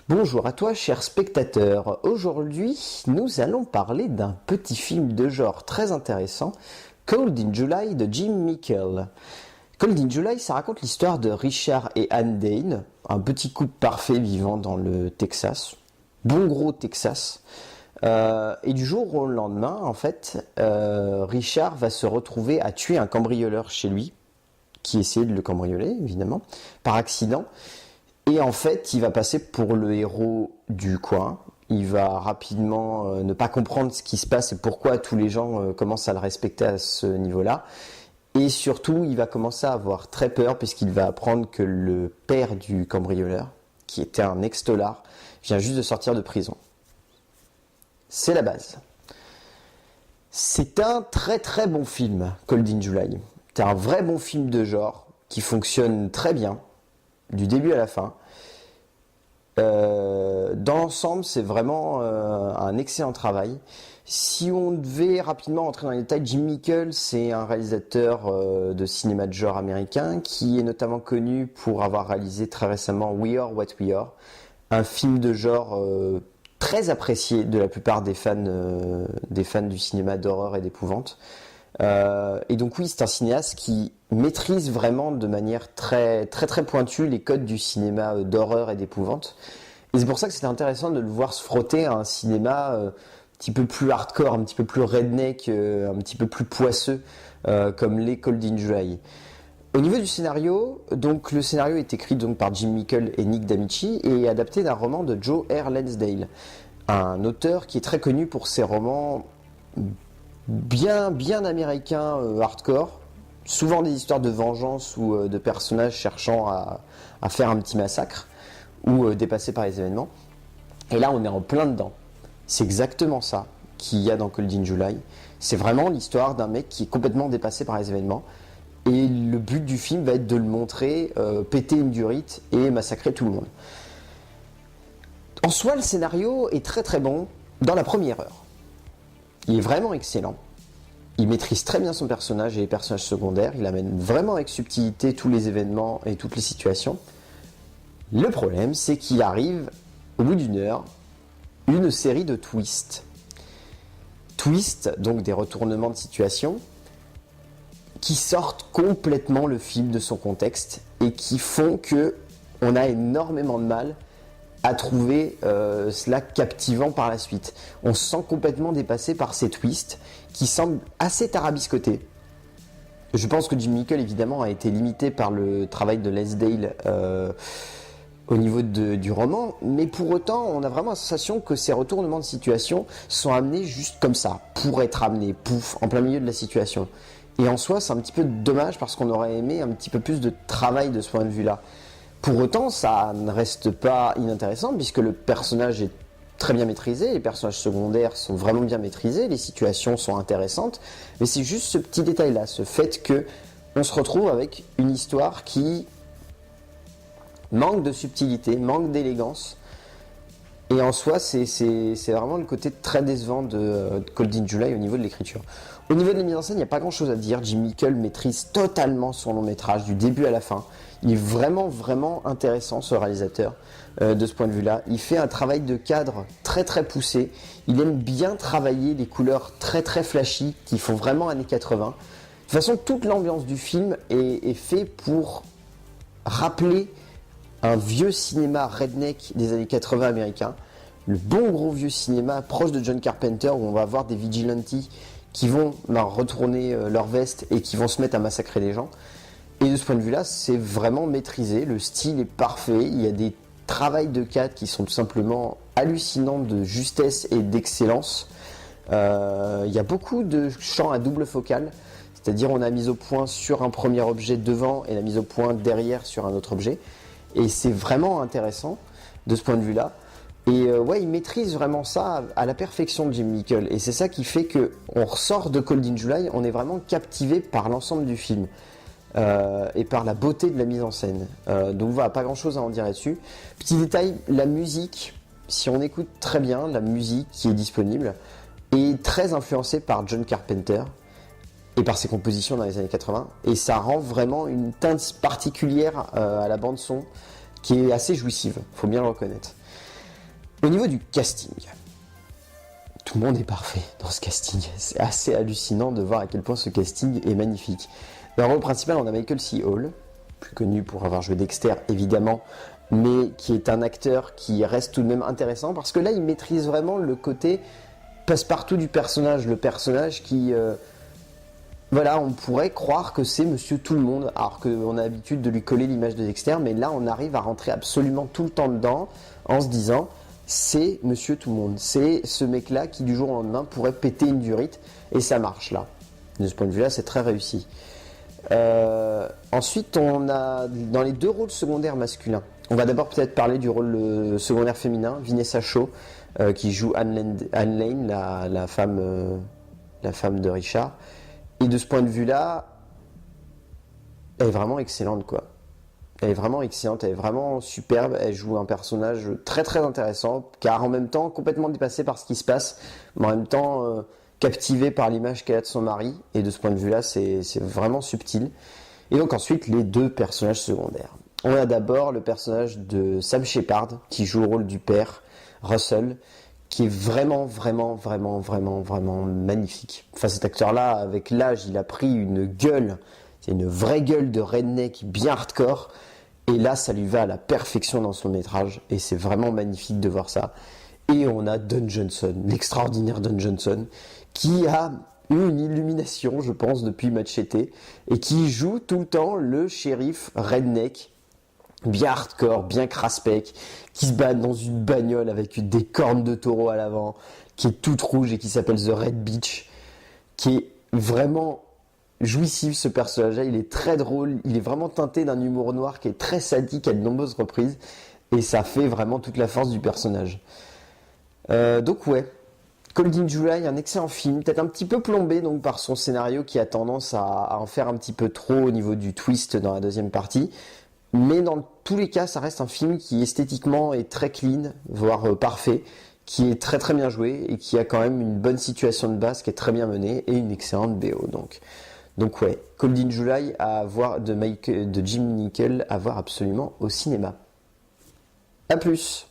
Bonjour à toi, cher spectateur. Aujourd'hui, nous allons parler d'un petit film de genre très intéressant, Cold in July de Jim Mickle. Cold in July, ça raconte l'histoire de Richard et Anne Dane, un petit couple parfait vivant dans le Texas, bon gros Texas. Et du jour au lendemain, en fait, Richard va se retrouver à tuer un cambrioleur chez lui, qui essayait de le cambrioler, évidemment, par accident. Et en fait, il va passer pour le héros du coin. Il va rapidement ne pas comprendre ce qui se passe et pourquoi tous les gens commencent à le respecter à ce niveau-là. Et surtout, il va commencer à avoir très peur puisqu'il va apprendre que le père du cambrioleur, qui était un ex-tolard, vient juste de sortir de prison. C'est la base. C'est un très très bon film, Cold in July. C'est un vrai bon film de genre qui fonctionne très bien, du début à la fin. Dans l'ensemble, c'est vraiment un excellent travail. Si on devait rapidement entrer dans les détails, Jim Mickle, c'est un réalisateur de cinéma de genre américain qui est notamment connu pour avoir réalisé très récemment We Are What We Are, un film de genre très apprécié de la plupart des fans du cinéma d'horreur et d'épouvante. Et donc oui, c'est un cinéaste qui maîtrise vraiment de manière très très très pointue les codes du cinéma d'horreur et d'épouvante. Et c'est pour ça que c'était intéressant de le voir se frotter à un cinéma un petit peu plus hardcore, un petit peu plus redneck, un petit peu plus poisseux, comme les Cold in July. Au niveau du scénario, donc le scénario est écrit donc par Jim Mickle et Nick D'Amici et est adapté d'un roman de Joe R. Lansdale, un auteur qui est très connu pour ses romans bien américain hardcore, souvent des histoires de vengeance ou de personnages cherchant à faire un petit massacre ou dépassés par les événements. Et là, on est en plein dedans. C'est exactement ça qu'il y a dans Cold in July. C'est vraiment l'histoire d'un mec qui est complètement dépassé par les événements. Et le but du film va être de le montrer péter une durite et massacrer tout le monde. En soi, le scénario est très très bon dans la première heure. Il est vraiment excellent. Il maîtrise très bien son personnage et les personnages secondaires. Il amène vraiment avec subtilité tous les événements et toutes les situations. Le problème, c'est qu'il arrive, au bout d'une heure, une série de twists. Twists, donc des retournements de situation, qui sortent complètement le film de son contexte et qui font que on a énormément de mal à trouver cela captivant par la suite. On se sent complètement dépassé par ces twists qui semblent assez tarabiscotés. Je pense que Jim Mickle, évidemment, a été limité par le travail de Lansdale au niveau du roman, mais pour autant, on a vraiment la sensation que ces retournements de situation sont amenés juste comme ça, pour être amenés, pouf, en plein milieu de la situation. Et en soi, c'est un petit peu dommage parce qu'on aurait aimé un petit peu plus de travail de ce point de vue-là. Pour autant, ça ne reste pas inintéressant puisque le personnage est très bien maîtrisé, les personnages secondaires sont vraiment bien maîtrisés, les situations sont intéressantes, mais c'est juste ce petit détail-là, ce fait que on se retrouve avec une histoire qui manque de subtilité, manque d'élégance, et en soi, c'est vraiment le côté très décevant de Cold in July au niveau de l'écriture. Au niveau de la mise en scène, il n'y a pas grand-chose à dire. Jim Mickle maîtrise totalement son long métrage, du début à la fin. Il est vraiment intéressant, ce réalisateur, de ce point de vue-là. Il fait un travail de cadre très très poussé. Il aime bien travailler les couleurs très très flashy, qui font vraiment années 80. De toute façon, toute l'ambiance du film est faite pour rappeler un vieux cinéma redneck des années 80 américains, le bon gros vieux cinéma proche de John Carpenter où on va avoir des vigilantes qui vont retourner leur veste et qui vont se mettre à massacrer les gens. Et de ce point de vue-là, c'est vraiment maîtrisé, le style est parfait, il y a des travails de cadre qui sont tout simplement hallucinants de justesse et d'excellence. Il y a beaucoup de champs à double focale, c'est-à-dire on a mis au point sur un premier objet devant et la mise au point derrière sur un autre objet. Et c'est vraiment intéressant de ce point de vue-là. Et ouais, il maîtrise vraiment ça à la perfection, Jim Mickle. Et c'est ça qui fait qu'on ressort de Cold in July, on est vraiment captivé par l'ensemble du film. Et par la beauté de la mise en scène. Donc voilà, pas grand-chose à en dire là-dessus. Petit détail, la musique, si on écoute très bien, la musique qui est disponible est très influencée par John Carpenter et par ses compositions dans les années 80, et ça rend vraiment une teinte particulière à la bande son qui est assez jouissive, faut bien le reconnaître. Au niveau du casting, tout le monde est parfait dans ce casting. C'est assez hallucinant de voir à quel point ce casting est magnifique. Dans le rôle principal, on a Michael C. Hall, plus connu pour avoir joué Dexter évidemment, mais qui est un acteur qui reste tout de même intéressant parce que là, il maîtrise vraiment le côté passe-partout du personnage, le personnage qui... voilà, on pourrait croire que c'est Monsieur Tout-le-Monde, alors qu'on a l'habitude de lui coller l'image de Dexter, mais là, on arrive à rentrer absolument tout le temps dedans en se disant... c'est Monsieur Tout-le-Monde, c'est ce mec-là qui du jour au lendemain pourrait péter une durite, et ça marche là. De ce point de vue-là, c'est très réussi. Ensuite, on a dans les deux rôles secondaires masculins, on va d'abord peut-être parler du rôle secondaire féminin, Vinessa Shaw, qui joue Anne Lane, la femme de Richard. Et de ce point de vue-là, elle est vraiment excellente, quoi. Elle est vraiment excellente, elle est vraiment superbe, elle joue un personnage très très intéressant, car en même temps complètement dépassé par ce qui se passe, mais en même temps captivé par l'image qu'elle a de son mari, et de ce point de vue-là, c'est vraiment subtil. Et donc ensuite, les deux personnages secondaires. On a d'abord le personnage de Sam Shepard, qui joue le rôle du père, Russell, qui est vraiment magnifique. Enfin, cet acteur-là, avec l'âge, il a pris une gueule, c'est une vraie gueule de redneck bien hardcore, et là, ça lui va à la perfection dans son métrage, et c'est vraiment magnifique de voir ça. Et on a Don Johnson, l'extraordinaire Don Johnson, qui a eu une illumination, je pense, depuis Machete, et qui joue tout le temps le shérif redneck, bien hardcore, bien craspec, qui se bat dans une bagnole avec des cornes de taureau à l'avant, qui est toute rouge et qui s'appelle The Red Beach, qui est vraiment jouissif, ce personnage-là. Il est très drôle, il est vraiment teinté d'un humour noir qui est très sadique à de nombreuses reprises, et ça fait vraiment toute la force du personnage. Donc ouais, Cold in July, un excellent film, peut-être un petit peu plombé donc par son scénario qui a tendance à en faire un petit peu trop au niveau du twist dans la deuxième partie, mais dans tous les cas, ça reste un film qui esthétiquement est très clean, voire parfait, qui est très très bien joué et qui a quand même une bonne situation de base qui est très bien menée et une excellente BO. Donc ouais, Cold in July à voir de Jim Nickel à voir absolument au cinéma. A plus.